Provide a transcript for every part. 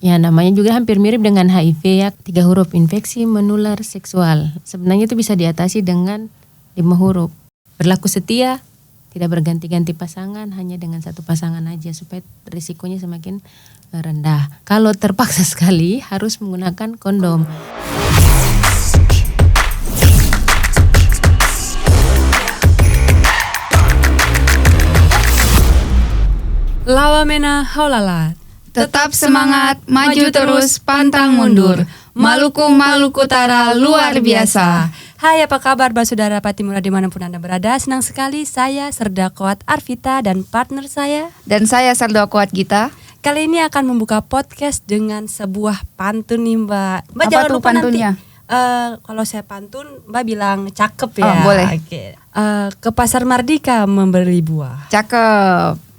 Ya, namanya juga hampir mirip dengan HIV ya, 3 huruf, infeksi menular seksual. Sebenarnya itu bisa diatasi dengan 5 huruf. Berlaku setia, tidak berganti-ganti pasangan, hanya dengan satu pasangan aja supaya risikonya semakin rendah. Kalau terpaksa sekali harus menggunakan kondom. Lawamena haulalat. Tetap semangat, maju terus, pantang mundur. Maluku Utara luar biasa. Hai, apa kabar Saudara Patimura dimanapun Anda berada? Senang sekali saya Serda Kuat Arvita dan partner saya. Dan saya Serda Kuat Gita. Kali ini akan membuka podcast dengan sebuah pantun nih Mbak. Mbak Apa jangan tuh lupa pantunnya? nanti kalau saya pantun Mbak bilang cakep ya. Oh, boleh. Oke. Ke Pasar Mardika membeli buah. Cakep.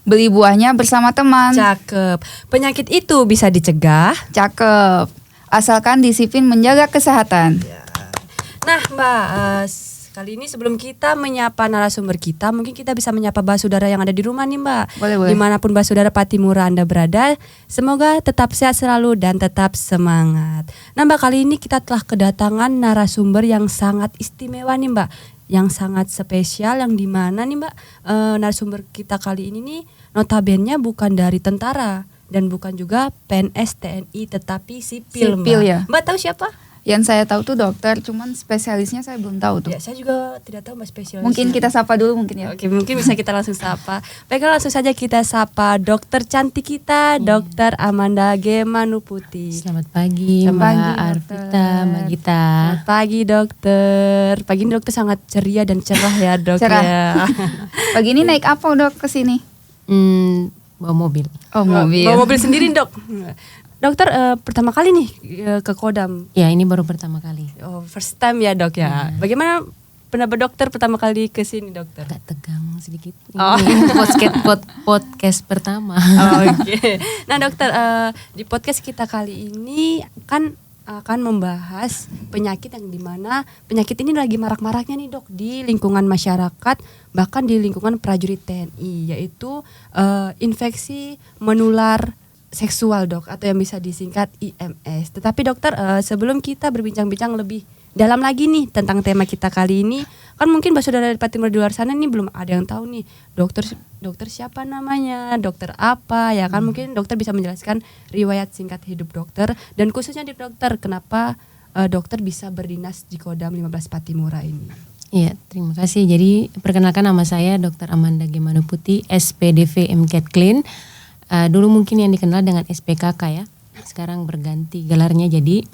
Beli buahnya bersama teman. Cakep. Penyakit itu bisa dicegah. Cakep. Asalkan disiplin menjaga kesehatan. Nah Mbak, kali ini sebelum kita menyapa narasumber kita, mungkin kita bisa menyapa Saudara yang ada di rumah nih Mbak. Boleh. Dimanapun Saudara Patimura Anda berada, semoga tetap sehat selalu dan tetap semangat. Nah Mbak, kali ini kita telah kedatangan narasumber yang sangat istimewa nih Mbak, yang sangat spesial, yang dimana nih Mbak, narasumber kita kali ini nih notabene bukan dari tentara dan bukan juga PNS TNI tetapi sipil Mbak. Ya. Mbak tahu siapa? Yang saya tahu tuh dokter, cuman spesialisnya saya belum tahu tuh. Ya, saya juga tidak tahu Mbak spesialisnya. Mungkin kita sapa dulu mungkin ya. Oke, mungkin bisa kita langsung sapa. Baiklah, langsung saja kita sapa dokter cantik kita, Dokter Amanda G. Manuputi. Selamat pagi Selamat Mbak pagi, Arvita, Mbak Gita. Selamat pagi dokter. Pagi ini dokter sangat ceria dan cerah ya dok. Cerah. Ya. Pagi ini naik apa dok ke sini? Bawa mobil. Oh, mobil. Bawa mobil sendiri dok. Dokter pertama kali nih ke Kodam. Ya, ini baru pertama kali. Oh, first time ya dok ya. Bagaimana pendapat dokter pertama kali ke sini dokter? Agak tegang sedikit. Oh. Ini podcast pertama. Oke. Nah dokter, di podcast kita kali ini kan akan membahas penyakit yang dimana penyakit ini lagi marak-maraknya nih dok di lingkungan masyarakat, bahkan di lingkungan prajurit TNI, yaitu infeksi menular seksual dok, atau yang bisa disingkat IMS. Tetapi dokter, sebelum kita berbincang-bincang lebih dalam lagi nih tentang tema kita kali ini, kan mungkin Saudara dari Patimura di luar sana nih belum ada yang tahu nih dokter siapa namanya, dokter apa ya kan. Mungkin dokter bisa menjelaskan riwayat singkat hidup dokter dan khususnya di dokter kenapa dokter bisa berdinas di Kodam 15 Patimura ini. Iya, terima kasih. Jadi perkenalkan, nama saya Dr. Amanda G. Manuputi, SPDV MCAT Clean. Dulu mungkin yang dikenal dengan SPKK ya. Sekarang berganti gelarnya jadi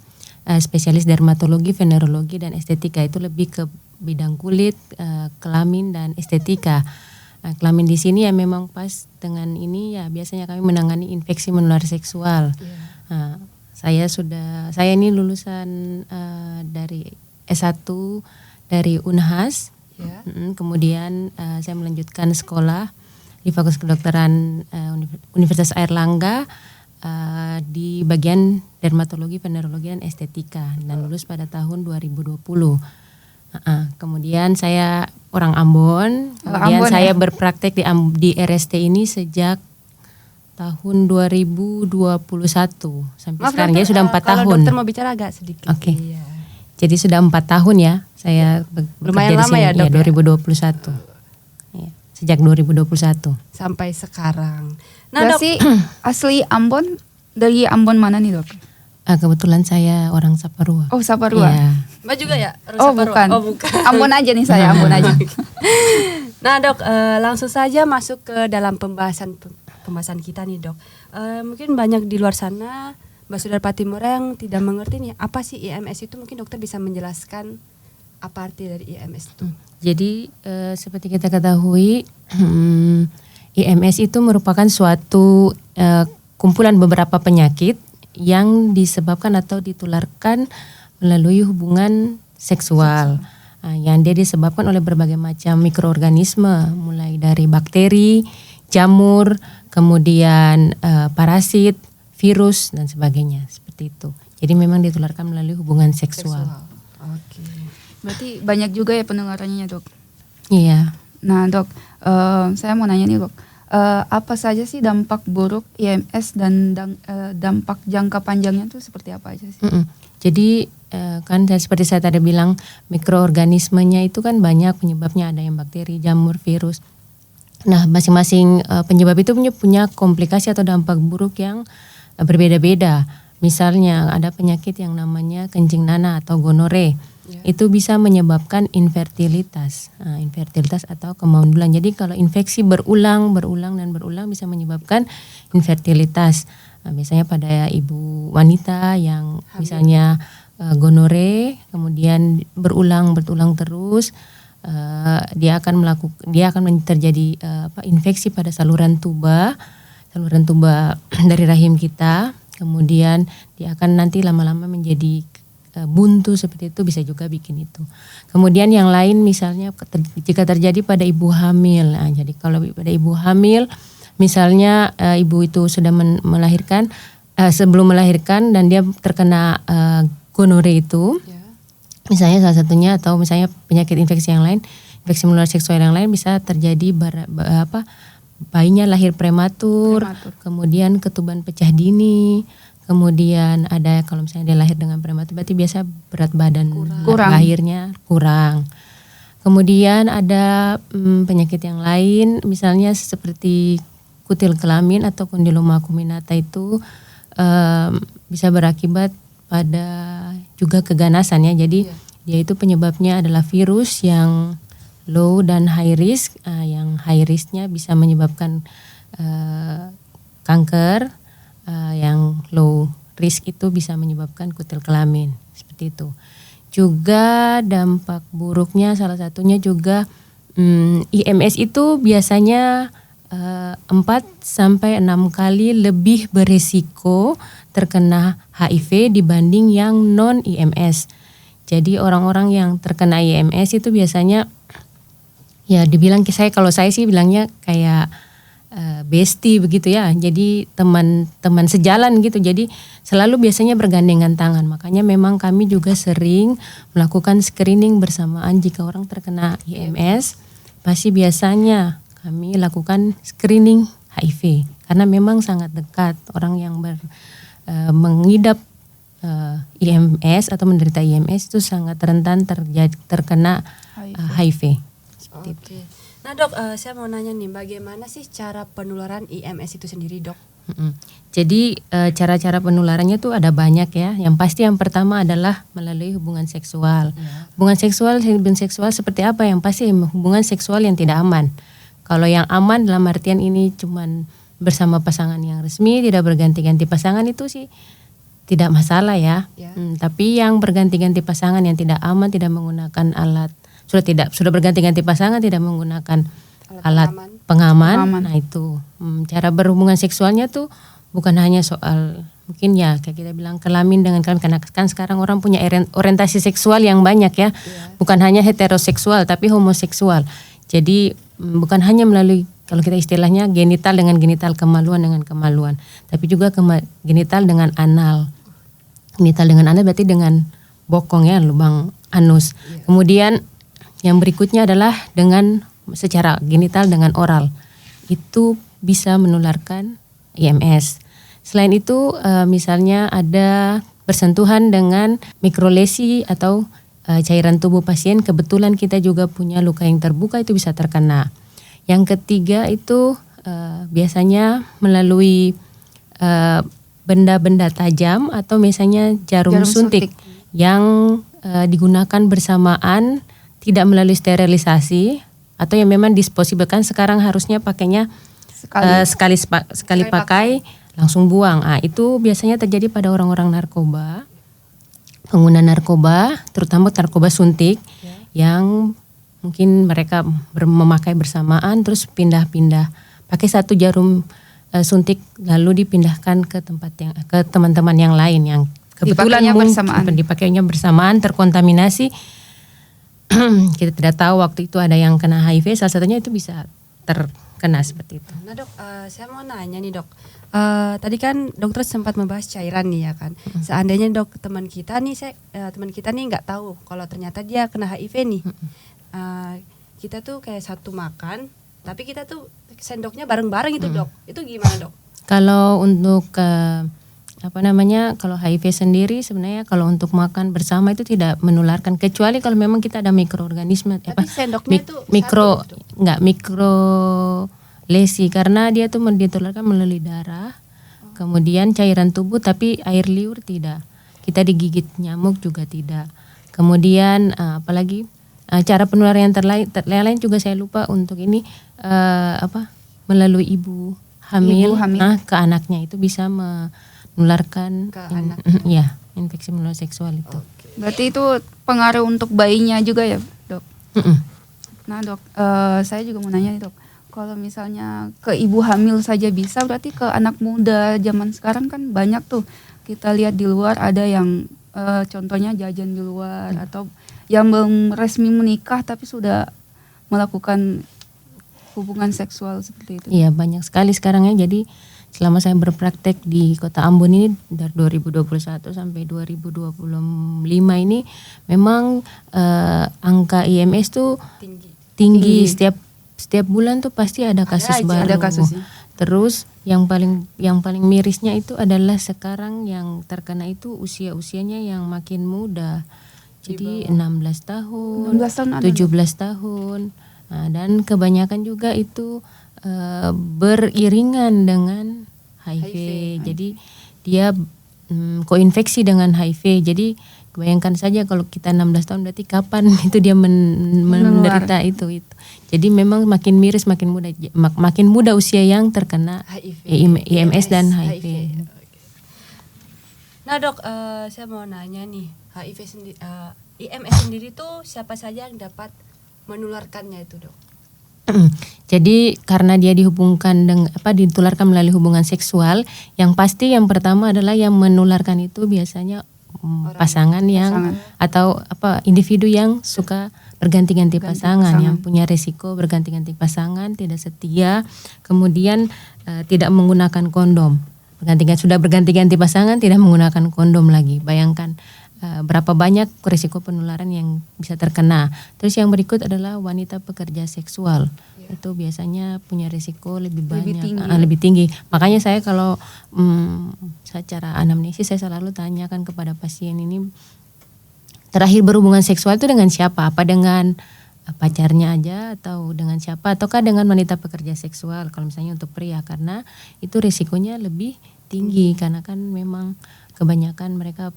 spesialis dermatologi, venerologi dan estetika. Itu lebih ke bidang kulit, kelamin dan estetika. Kelamin di sini ya memang pas dengan ini ya, biasanya kami menangani infeksi menular seksual. Saya ini lulusan dari S1 dari Unhas. Kemudian saya melanjutkan sekolah di Fakultas Kedokteran Universitas Airlangga di bagian dermatologi, venerologi dan estetika, dan lulus pada tahun 2020. Kemudian saya orang Ambon, kemudian Ambon, saya ya? berpraktek di RST ini sejak tahun 2021 sampai sekarang. Jadi sudah 4 tahun. Kalau dokter mau bicara agak sedikit. Oke. Iya. Jadi sudah 4 tahun ya saya Lumayan bekerja di lama sini. ya, Dok, ya? 2021. Ya, sejak 2021. Sampai sekarang. Nah Berarti asli Ambon, dari Ambon mana nih dok? Kebetulan saya orang Saparua. Oh, Saparua. Iya. Mbak juga ya? Oh, Saparua? bukan. Oh bukan. Ambon aja nih saya, Ambon aja. Nah dok, langsung saja masuk ke dalam pembahasan kita nih dok. Mungkin banyak di luar sana Mbak Saudara Patimura yang tidak mengerti nih apa sih IMS itu. Mungkin dokter bisa menjelaskan apa arti dari IMS itu. Jadi seperti kita ketahui IMS itu merupakan suatu kumpulan beberapa penyakit yang disebabkan atau ditularkan melalui hubungan seksual. Yang dia disebabkan oleh berbagai macam mikroorganisme, mulai dari bakteri, jamur, kemudian parasit, virus dan sebagainya, seperti itu. Jadi memang ditularkan melalui hubungan seksual. Oke. Berarti banyak juga ya pendengarannya dok. Iya. Nah dok, saya mau nanya nih dok, Apa saja sih dampak buruk IMS dan dampak jangka panjangnya tuh seperti apa aja sih? Jadi kan seperti saya tadi bilang, mikroorganismenya itu kan banyak penyebabnya, ada yang bakteri, jamur, virus. Nah, masing-masing penyebab itu punya komplikasi atau dampak buruk yang berbeda-beda. Misalnya ada penyakit yang namanya kencing nanah atau gonore. Itu bisa menyebabkan infertilitas. Infertilitas atau kemandulan. Jadi kalau infeksi berulang bisa menyebabkan infertilitas. Biasanya pada ibu wanita yang misalnya gonore, kemudian berulang terus, dia akan terjadi infeksi pada saluran tuba dari rahim kita. Kemudian dia akan nanti lama-lama menjadi buntu seperti itu, bisa juga bikin itu. Kemudian yang lain misalnya jika terjadi pada ibu hamil. Nah, jadi kalau pada ibu hamil misalnya ibu itu sudah melahirkan, sebelum melahirkan dan dia terkena gonore itu, misalnya salah satunya, atau misalnya penyakit infeksi yang lain, infeksi menular seksual yang lain, bisa terjadi bayinya lahir prematur, kemudian ketuban pecah dini. Kemudian ada kalau misalnya dia lahir dengan prematur, berarti biasa berat badan lahirnya kurang. Kemudian ada penyakit yang lain, misalnya seperti kutil kelamin atau kondiloma acuminata itu bisa berakibat pada juga keganasan ya. Jadi dia itu penyebabnya adalah virus yang low dan high risk. Yang high risknya bisa menyebabkan kanker. Yang low risk itu bisa menyebabkan kutil kelamin, seperti itu. Juga dampak buruknya salah satunya juga IMS itu biasanya 4-6 kali lebih beresiko terkena HIV dibanding yang non IMS. Jadi orang-orang yang terkena IMS itu biasanya ya dibilang, kalau saya sih bilangnya kayak bestie begitu ya, jadi teman sejalan gitu, jadi selalu biasanya bergandengan tangan. Makanya memang kami juga sering melakukan screening bersamaan jika orang terkena IMS, pasti biasanya kami lakukan screening HIV karena memang sangat dekat. Orang yang mengidap IMS atau menderita IMS itu sangat rentan terkena HIV. Seperti itu. Nah dok, saya mau nanya nih, bagaimana sih cara penularan IMS itu sendiri dok? Jadi cara-cara penularannya tuh ada banyak ya. Yang pasti yang pertama adalah melalui hubungan seksual. Hubungan seksual seperti apa? Yang pasti hubungan seksual yang tidak aman. Kalau yang aman dalam artian ini cuman bersama pasangan yang resmi, tidak berganti-ganti pasangan, itu sih tidak masalah ya. Tapi yang berganti-ganti pasangan yang tidak aman, tidak menggunakan alat, sudah berganti-ganti pasangan, tidak menggunakan alat pengaman. Nah itu cara berhubungan seksualnya tuh bukan hanya soal mungkin ya kayak kita bilang kelamin dengan kelamin, karena kan sekarang orang punya orientasi seksual yang banyak ya. Bukan hanya heteroseksual tapi homoseksual. Jadi bukan hanya melalui, kalau kita istilahnya genital dengan genital, kemaluan dengan kemaluan, tapi juga genital dengan anal. Genital dengan anal berarti dengan bokong ya, lubang anus. Kemudian yang berikutnya adalah dengan secara genital dengan oral. Itu bisa menularkan IMS. Selain itu misalnya ada bersentuhan dengan mikrolesi atau cairan tubuh pasien. Kebetulan kita juga punya luka yang terbuka, itu bisa terkena. Yang ketiga itu biasanya melalui benda-benda tajam atau misalnya jarum suntik yang digunakan bersamaan, tidak melalui sterilisasi, atau yang memang disposable. Kan sekarang harusnya pakainya sekali pakai langsung buang. Itu biasanya terjadi pada orang-orang narkoba, pengguna narkoba, terutama narkoba suntik yang mungkin mereka memakai bersamaan terus pindah-pindah pakai satu jarum suntik lalu dipindahkan ke teman-teman yang lain yang kebetulan dipakainya bersamaan, terkontaminasi. Kita tidak tahu waktu itu ada yang kena HIV, salah satunya itu bisa terkena seperti itu. Nah dok, saya mau nanya nih dok, tadi kan dokter sempat membahas cairan nih ya kan. Seandainya dok teman kita nih nggak tahu kalau ternyata dia kena HIV nih, kita tuh kayak satu makan, tapi kita tuh sendoknya bareng-bareng itu dok. Itu gimana dok? Kalau untuk kalau HIV sendiri sebenarnya kalau untuk makan bersama itu tidak menularkan, kecuali kalau memang kita ada mikroorganisme Tapi sendoknya itu satu, mikro lesi, karena dia tuh ditularkan melalui darah, kemudian cairan tubuh, tapi air liur tidak. Kita digigit nyamuk juga tidak. Kemudian apalagi cara penularan yang lain juga saya lupa untuk ini melalui ibu hamil, ke anaknya itu bisa menularkan ke anak. Ya, infeksi menular seksual itu. Berarti itu pengaruh untuk bayinya juga ya, dok? Nah dok, saya juga mau nanya nih dok, kalau misalnya ke ibu hamil saja bisa, berarti ke anak muda zaman sekarang kan banyak tuh kita lihat di luar ada yang contohnya jajan di luar atau yang belum resmi menikah tapi sudah melakukan hubungan seksual seperti itu. Iya, banyak sekali sekarang ya. Jadi selama saya berpraktek di Kota Ambon ini dari 2021 sampai 2025 ini memang angka IMS tuh tinggi. Setiap bulan tuh pasti ada kasus baru. Ada kasusnya. Terus yang paling mirisnya itu adalah sekarang yang terkena itu usianya yang makin muda. Jadi 16 tahun, 17 tahun. Nah, dan kebanyakan juga itu beriringan dengan HIV. Jadi dia koinfeksi dengan HIV. Jadi bayangkan saja kalau kita 16 tahun berarti kapan itu dia menderita itu. Jadi memang makin miris, makin muda usia yang terkena IMS dan HIV. Nah dok, saya mau nanya nih, HIV sendiri, IMS sendiri tuh siapa saja yang dapat menularkannya itu dok? Jadi karena dia ditularkan melalui hubungan seksual, yang pasti yang pertama adalah yang menularkan itu biasanya pasangan atau individu yang suka berganti-ganti pasangan, yang punya resiko berganti-ganti pasangan, tidak setia, kemudian tidak menggunakan kondom. Sudah berganti-ganti pasangan tidak menggunakan kondom lagi. Bayangkan berapa banyak risiko penularan yang bisa terkena. Terus yang berikut adalah wanita pekerja seksual. Itu biasanya punya risiko lebih tinggi. Makanya saya kalau secara anamnesis saya selalu tanyakan kepada pasien ini, terakhir berhubungan seksual itu dengan siapa? Apa dengan pacarnya aja atau dengan siapa? Ataukah dengan wanita pekerja seksual kalau misalnya untuk pria? Karena itu risikonya lebih tinggi karena kan memang kebanyakan mereka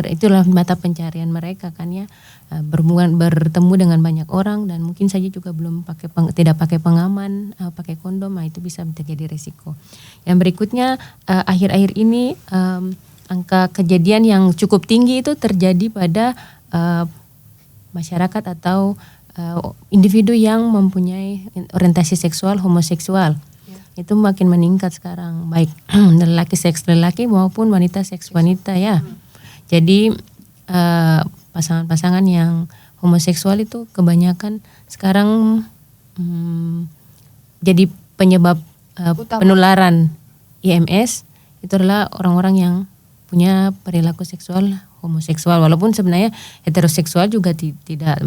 itulah mata pencarian mereka kan ya, bertemu dengan banyak orang dan mungkin saja juga tidak pakai pengaman, pakai kondom, itu bisa terjadi risiko. Yang berikutnya akhir-akhir ini angka kejadian yang cukup tinggi itu terjadi pada masyarakat atau individu yang mempunyai orientasi seksual homoseksual. Itu makin meningkat sekarang, baik seks lelaki maupun wanita seks wanita ya. Jadi pasangan-pasangan yang homoseksual itu kebanyakan sekarang jadi penyebab penularan IMS itu adalah orang-orang yang punya perilaku seksual homoseksual, walaupun sebenarnya heteroseksual juga tidak tidak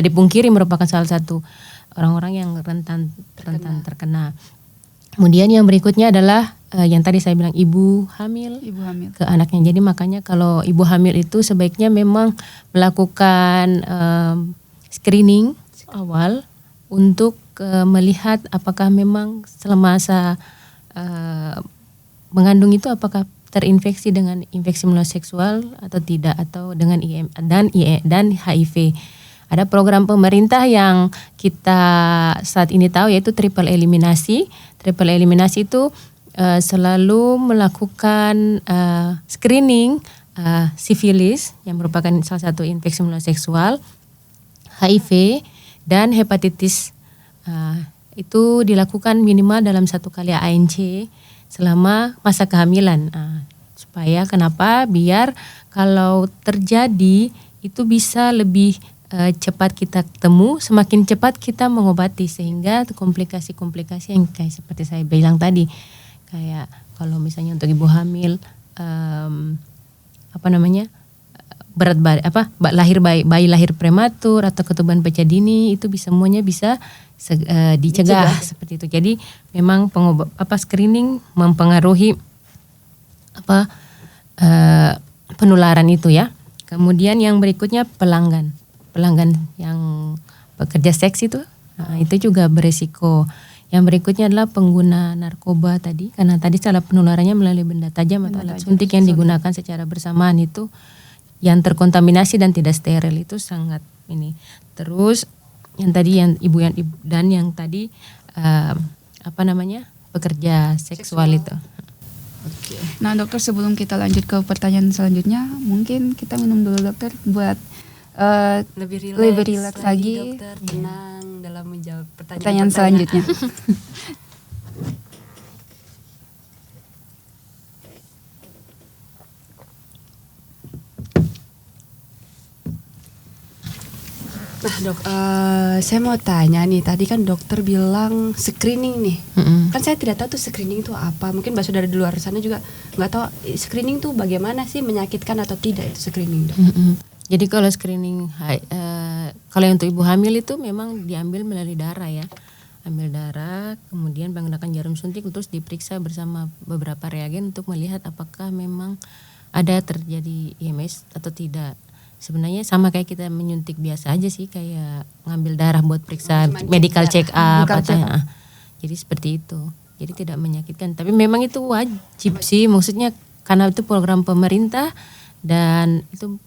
dipungkiri merupakan salah satu orang-orang yang rentan terkena. Kemudian yang berikutnya adalah yang tadi saya bilang ibu hamil ke anaknya. Jadi makanya kalau ibu hamil itu sebaiknya memang melakukan screening awal untuk melihat apakah memang selama masa mengandung itu apakah terinfeksi dengan infeksi menular seksual atau tidak, atau dengan dan HIV. Ada program pemerintah yang kita saat ini tahu yaitu triple eliminasi. Triple eliminasi itu selalu melakukan screening sifilis yang merupakan salah satu infeksi menular seksual, HIV dan hepatitis. Itu dilakukan minimal dalam 1 kali ANC selama masa kehamilan. Supaya kenapa? Biar kalau terjadi itu bisa lebih cepat kita temu, semakin cepat kita mengobati sehingga komplikasi-komplikasi yang kayak seperti saya bilang tadi, kayak kalau misalnya untuk ibu hamil bayi lahir prematur atau ketuban pecah dini itu semuanya bisa dicegah seperti itu. Jadi memang screening mempengaruhi penularan itu ya. Kemudian yang berikutnya pelanggan yang pekerja seks itu, itu juga beresiko. Yang berikutnya adalah pengguna narkoba tadi, karena tadi salah penularannya melalui benda tajam atau alat suntik yang digunakan secara bersamaan itu yang terkontaminasi dan tidak steril itu sangat ini. Terus yang tadi yang tadi pekerja seksual itu. Oke. Nah dokter, sebelum kita lanjut ke pertanyaan selanjutnya, mungkin kita minum dulu dokter buat lebih rileks lagi dokter, tenang dalam menjawab pertanyaan selanjutnya. Nah dok, saya mau tanya nih, tadi kan dokter bilang screening nih. Kan saya tidak tahu tuh screening itu apa. Mungkin Mbak Saudara di luar sana juga nggak tahu screening tuh bagaimana sih, menyakitkan atau tidak itu screening dok. Jadi kalau screening, kalau yang untuk ibu hamil itu memang diambil melalui darah ya. Ambil darah, kemudian menggunakan jarum suntik terus diperiksa bersama beberapa reagen untuk melihat apakah memang ada terjadi IMS atau tidak. Sebenarnya sama kayak kita menyuntik biasa aja sih, kayak ngambil darah buat periksa medical check up. Jadi seperti itu. Jadi tidak menyakitkan. Tapi memang itu wajib sih, maksudnya karena itu program pemerintah dan itu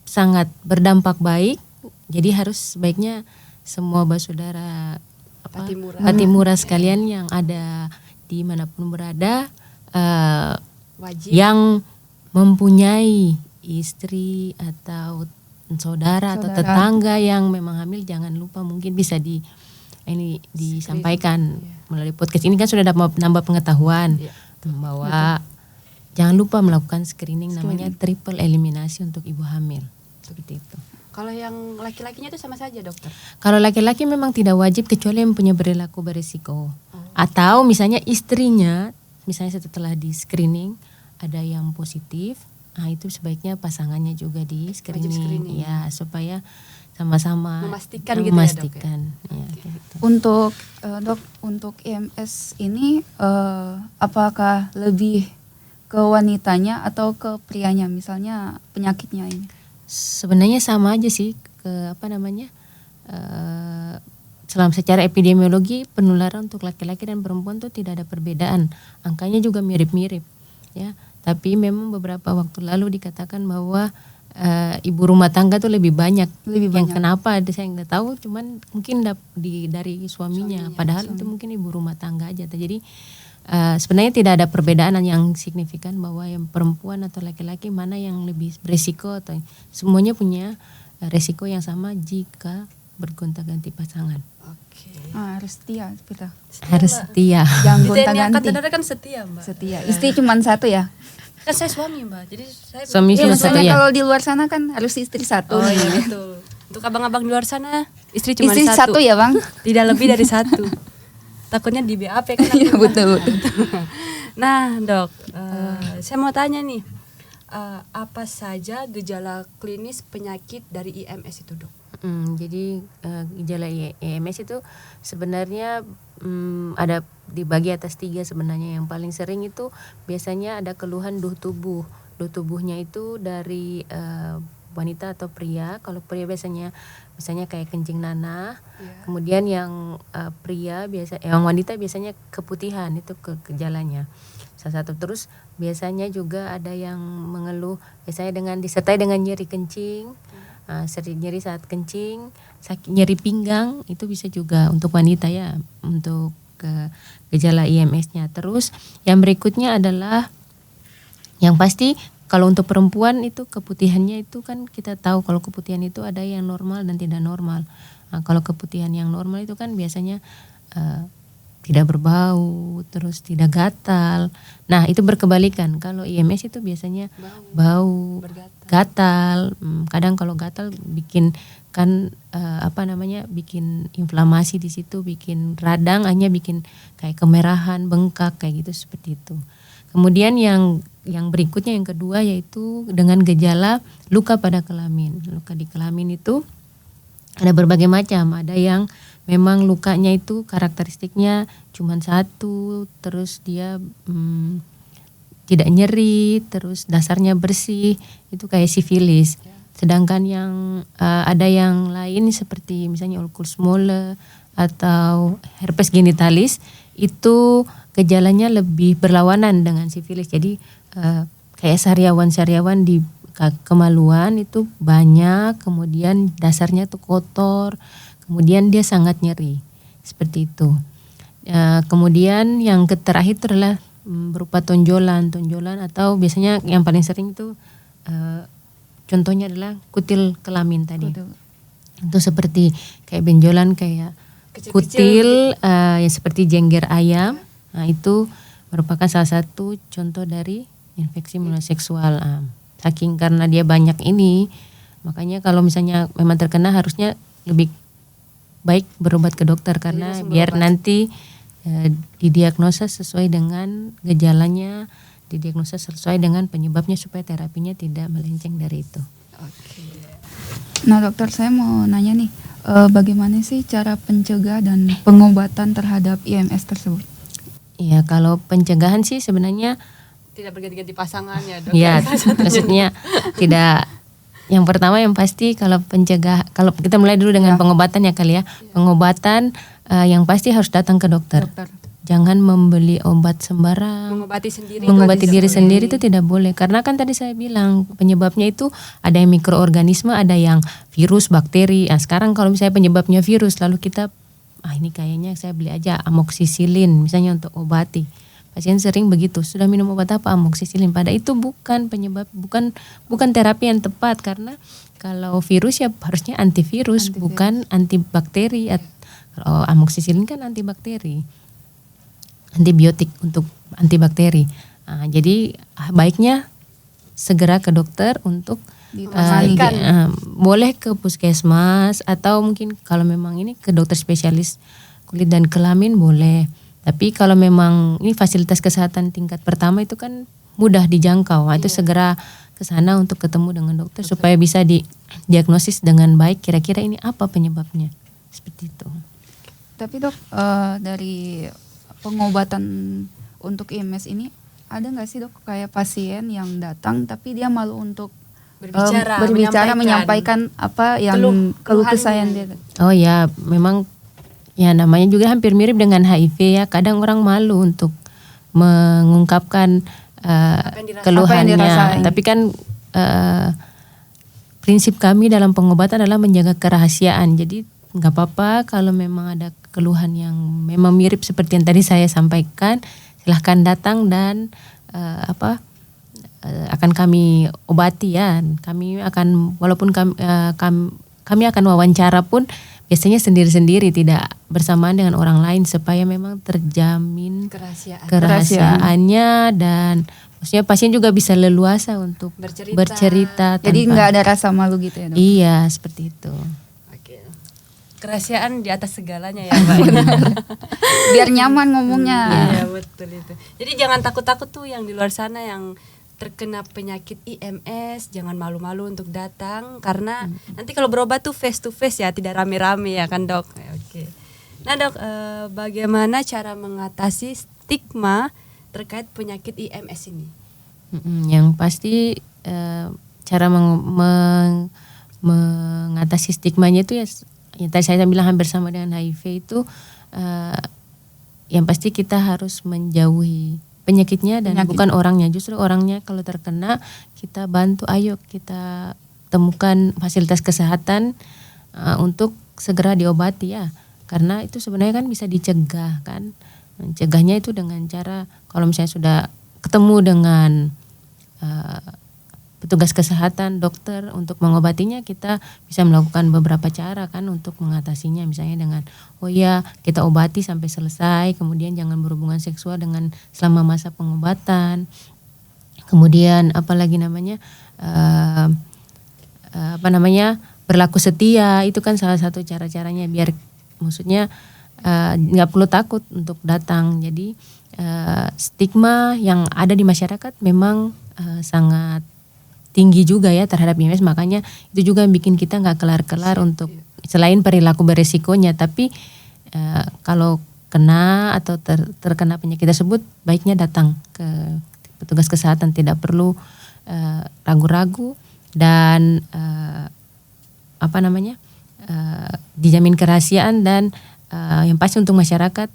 sangat berdampak baik. Jadi harus sebaiknya semua saudara Patimura sekalian yang ada dimanapun berada, Wajib. yang mempunyai istri atau saudara atau tetangga yang memang hamil, jangan lupa mungkin bisa disampaikan melalui podcast ini kan sudah nambah pengetahuan bahwa jangan lupa melakukan screening namanya triple eliminasi untuk ibu hamil. Seperti itu. Kalau yang laki-lakinya itu sama saja dokter? Kalau laki-laki memang tidak wajib kecuali yang punya perilaku berisiko. Atau misalnya istrinya, misalnya setelah di screening ada yang positif, itu sebaiknya pasangannya juga di screening. Ya, supaya sama-sama memastikan. Ya, gitu. Untuk dok, untuk IMS ini apakah lebih ke wanitanya atau ke prianya, misalnya penyakitnya ini? Sebenarnya sama aja sih, selama secara epidemiologi penularan untuk laki-laki dan perempuan tuh tidak ada perbedaan, angkanya juga mirip-mirip ya. Tapi memang beberapa waktu lalu dikatakan bahwa ibu rumah tangga tuh lebih banyak. Yang kenapa saya nggak tahu, cuman mungkin dari suaminya. Padahal itu mungkin ibu rumah tangga aja. Jadi sebenarnya tidak ada perbedaan yang signifikan bahwa yang perempuan atau laki-laki mana yang lebih beresiko, atau semuanya punya resiko yang sama jika bergonta-ganti pasangan. Oke. Harus setia kita. Harus setia. Jangan gonta-ganti. Saudara kan setia Mbak. Setia. Istri cuma satu ya. Kan saya suami Mbak. Jadi saya suami cuma satu ya. Kalau di luar sana kan harus istri satu. Oh iya betul. Untuk abang-abang di luar sana istri cuma istri satu ya Bang. Tidak lebih dari satu. Takutnya di BAP kan. Iya betul. Nah dok, saya mau tanya nih, apa saja gejala klinis penyakit dari IMS itu dok? Jadi gejala IMS itu sebenarnya ada dibagi atas 3 sebenarnya. Yang paling sering itu biasanya ada keluhan duh tubuh. Duh tubuhnya itu dari wanita atau pria. Kalau pria biasanya kayak kencing nanah. Kemudian yang yang wanita biasanya keputihan, itu gejalanya. Salah satu. Terus biasanya juga ada yang mengeluh biasanya disertai dengan nyeri kencing, nyeri saat kencing, nyeri pinggang, itu bisa juga untuk wanita ya, untuk gejala IMS-nya. Terus yang berikutnya adalah yang pasti kalau untuk perempuan itu keputihannya itu kan kita tahu kalau keputihan itu ada yang normal dan tidak normal. Kalau keputihan yang normal itu kan biasanya tidak berbau, terus tidak gatal. Nah itu berkebalikan. Kalau IMS itu biasanya bau, gatal. Kadang kalau gatal bikin bikin inflamasi di situ, bikin radang, hanya bikin kayak kemerahan, bengkak kayak gitu, seperti itu. Kemudian yang yang berikutnya yang kedua yaitu dengan gejala luka pada kelamin. Luka di kelamin itu ada berbagai macam. Ada yang memang lukanya itu karakteristiknya cuma satu, terus dia tidak nyeri, terus dasarnya bersih, itu kayak sifilis. Sedangkan yang ada yang lain seperti misalnya ulcus molle atau herpes genitalis, itu gejalanya lebih berlawanan dengan sifilis. Jadi kayak sariawan di kemaluan itu banyak, kemudian dasarnya tuh kotor, kemudian dia sangat nyeri, seperti itu. Kemudian yang terakhir itu adalah berupa tonjolan atau biasanya yang paling sering itu contohnya adalah kutil kelamin tadi. Itu seperti kayak benjolan kayak kutil yang seperti jengger ayam. Nah, itu merupakan salah satu contoh dari infeksi menular seksual. Saking karena dia banyak ini, makanya kalau misalnya memang terkena harusnya lebih baik berobat ke dokter karena biar nanti didiagnosa sesuai dengan gejalanya, didiagnosa sesuai dengan penyebabnya supaya terapinya tidak melenceng dari itu. Nah dokter, saya mau nanya nih, bagaimana sih cara pencegah dan pengobatan terhadap IMS tersebut? Iya, kalau pencegahan sih sebenarnya tidak berganti-ganti pasangannya, Dok. Ya, maksudnya tidak. Yang pertama yang pasti kalau kita mulai dulu dengan pengobatan ya kali ya. Pengobatan yang pasti harus datang ke dokter. Jangan membeli obat sembarang. Mengobati diri sendiri itu tidak boleh. Karena kan tadi saya bilang penyebabnya itu ada yang mikroorganisme, ada yang virus, bakteri. Nah, sekarang kalau misalnya penyebabnya virus lalu kita ini kayaknya saya beli aja amoksisilin misalnya untuk obati. Pasien sering begitu, sudah minum obat apa, amoksisilin. Padahal itu bukan penyebab, bukan terapi yang tepat karena kalau virus ya harusnya antivirus. Bukan antibakteri. Kalau amoksisilin kan antibakteri, antibiotik untuk antibakteri. Jadi baiknya segera ke dokter untuk boleh ke puskesmas atau mungkin kalau memang ini ke dokter spesialis kulit dan kelamin boleh. Tapi kalau memang ini fasilitas kesehatan tingkat pertama itu kan mudah dijangkau, itu segera ke sana untuk ketemu dengan dokter supaya bisa didiagnosis dengan baik kira-kira ini apa penyebabnya. Seperti itu. Tapi dok, dari pengobatan untuk IMS ini ada nggak sih dok kayak pasien yang datang tapi dia malu untuk berbicara menyampaikan apa yang keluh kesah yang dia. Oh ya, memang ya namanya juga hampir mirip dengan HIV ya. Kadang orang malu untuk mengungkapkan keluhannya. Tapi kan prinsip kami dalam pengobatan adalah menjaga kerahasiaan. Jadi nggak apa-apa kalau memang ada keluhan yang memang mirip seperti yang tadi saya sampaikan, silahkan datang dan akan kami obati ya. Kami akan walaupun kami akan wawancara pun biasanya sendiri-sendiri, tidak bersamaan dengan orang lain supaya memang terjamin kerahasiaannya dan maksudnya pasien juga bisa leluasa untuk bercerita jadi nggak ada rasa malu gitu ya dok? Iya, seperti itu. Oke. Kerahasiaan di atas segalanya ya Mbak. Biar nyaman ngomongnya. Iya betul itu. Jadi jangan takut-takut tuh yang di luar sana yang terkena penyakit IMS, jangan malu-malu untuk datang karena nanti kalau berobat tuh face to face ya, tidak rame-rame ya kan dok. Oke. Nah dok, bagaimana cara mengatasi stigma terkait penyakit IMS ini? Yang pasti cara mengatasi stigmanya itu ya tadi saya bilang hampir sama dengan HIV itu yang pasti kita harus menjauhi penyakitnya dan bukan orangnya. Justru orangnya kalau terkena kita bantu, ayo kita temukan fasilitas kesehatan untuk segera diobati ya. Karena itu sebenarnya kan bisa dicegah kan. Mencegahnya itu dengan cara kalau misalnya sudah ketemu dengan petugas kesehatan, dokter untuk mengobatinya, kita bisa melakukan beberapa cara kan untuk mengatasinya, misalnya dengan kita obati sampai selesai, kemudian jangan berhubungan seksual dengan selama masa pengobatan, kemudian berlaku setia, itu kan salah satu cara-caranya biar maksudnya nggak perlu takut untuk datang. Jadi stigma yang ada di masyarakat memang sangat tinggi juga ya terhadap IMS, makanya itu juga yang bikin kita nggak kelar-kelar untuk selain perilaku beresikonya, tapi kalau kena atau terkena penyakit tersebut baiknya datang ke petugas kesehatan, tidak perlu ragu-ragu dan dijamin kerahasiaan dan yang pasti untuk masyarakat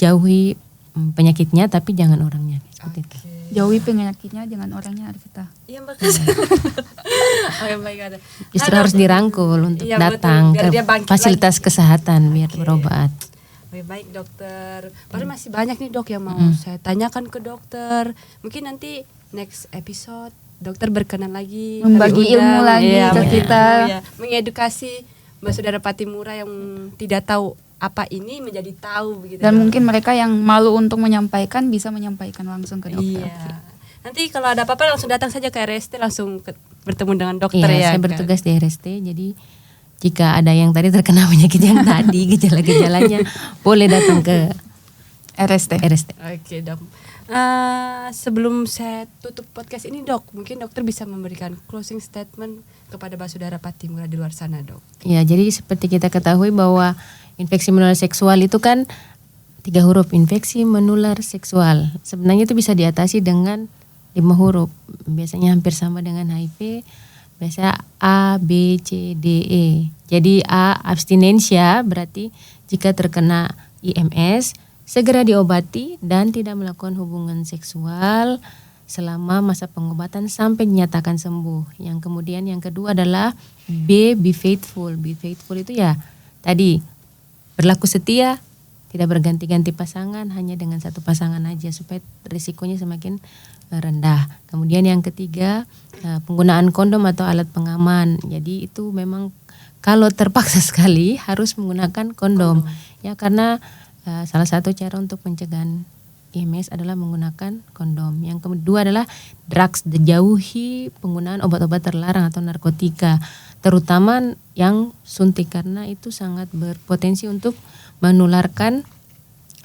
jauhi penyakitnya tapi jangan orangnya seperti itu. Jauhi penyakitnya jangan orangnya, Arvita. Iya, makasih. Oke, baik, ada. Justru harus dirangkul untuk datang betul, biar dia ke bangkit fasilitas lagi. kesehatan biar berobat. Oke, baik dokter. Baru masih banyak nih dok yang mau saya tanyakan ke dokter. Mungkin nanti next episode dokter berkenan lagi Membagi kami undang, ilmu lagi ke membagi kita. ilmu, ya. Mengedukasi Mbak Saudara Patimura yang tidak tahu apa ini menjadi tahu begitu. Dan dok. mungkin mereka yang malu untuk menyampaikan bisa menyampaikan langsung ke dokter. Iya. Nanti kalau ada apa-apa langsung datang saja ke RST, langsung bertemu dengan dokter Iya, ya. saya kan? bertugas di RST, jadi jika ada yang tadi terkena penyakit yang tadi gejala-gejalanya boleh datang ke RST. RST. Oke dok. Sebelum saya tutup podcast ini dok, mungkin dokter bisa memberikan closing statement kepada Basudara Patimura di luar sana dok. Ya, jadi seperti kita ketahui bahwa infeksi menular seksual itu kan 3 huruf, infeksi menular seksual. Sebenarnya itu bisa diatasi dengan 5 huruf. Biasanya hampir sama dengan HIV. Biasanya A, B, C, D, E. Jadi A, abstinensia, berarti jika terkena IMS segera diobati dan tidak melakukan hubungan seksual selama masa pengobatan sampai dinyatakan sembuh. Yang kemudian yang kedua adalah B, be faithful. Be faithful itu ya tadi berlaku setia, tidak berganti-ganti pasangan, hanya dengan satu pasangan aja supaya risikonya semakin rendah. Kemudian yang ketiga penggunaan kondom atau alat pengaman. Jadi itu memang kalau terpaksa sekali harus menggunakan kondom. Ya karena salah satu cara untuk pencegahan IMS adalah menggunakan kondom. Yang kedua adalah drugs, jauhi penggunaan obat-obat terlarang atau narkotika, terutama yang suntik karena itu sangat berpotensi untuk menularkan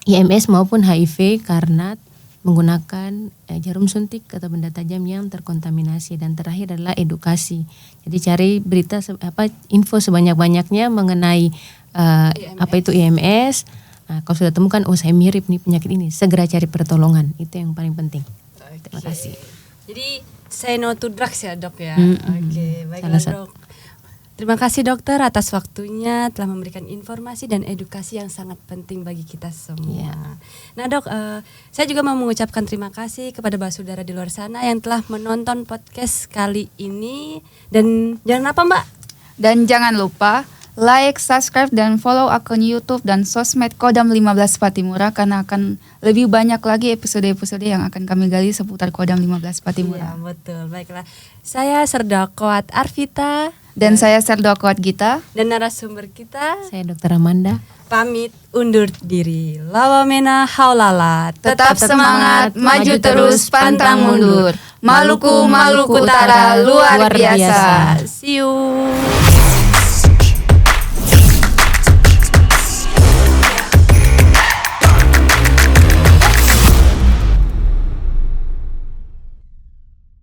IMS maupun HIV karena menggunakan jarum suntik atau benda tajam yang terkontaminasi. Dan terakhir adalah edukasi. Jadi cari berita info sebanyak-banyaknya mengenai apa itu IMS. Nah, kalau sudah temukan, oh saya mirip nih penyakit ini, segera cari pertolongan. Itu yang paling penting. Terima kasih. Jadi say no to drugs ya dok ya. Oke, Salah baiklah satu. dok. Terima kasih dokter atas waktunya telah memberikan informasi dan edukasi yang sangat penting bagi kita semua. Nah dok, saya juga mau mengucapkan terima kasih kepada Basudara di luar sana yang telah menonton podcast kali ini. Dan jangan apa mbak? Dan jangan lupa like, subscribe, dan follow akun YouTube dan sosmed Kodam 15 Patimura karena akan lebih banyak lagi episode-episode yang akan kami gali seputar Kodam 15 Patimura. Iya betul, baiklah. Saya Serdakowat Arvita. Dan saya Serdakowat Gita. Dan narasumber kita Saya Dr. Amanda. pamit undur diri. Lawamena haulala. Tetap semangat, maju terus, pantang mundur. Maluku, Maluku Utara, luar biasa. See you.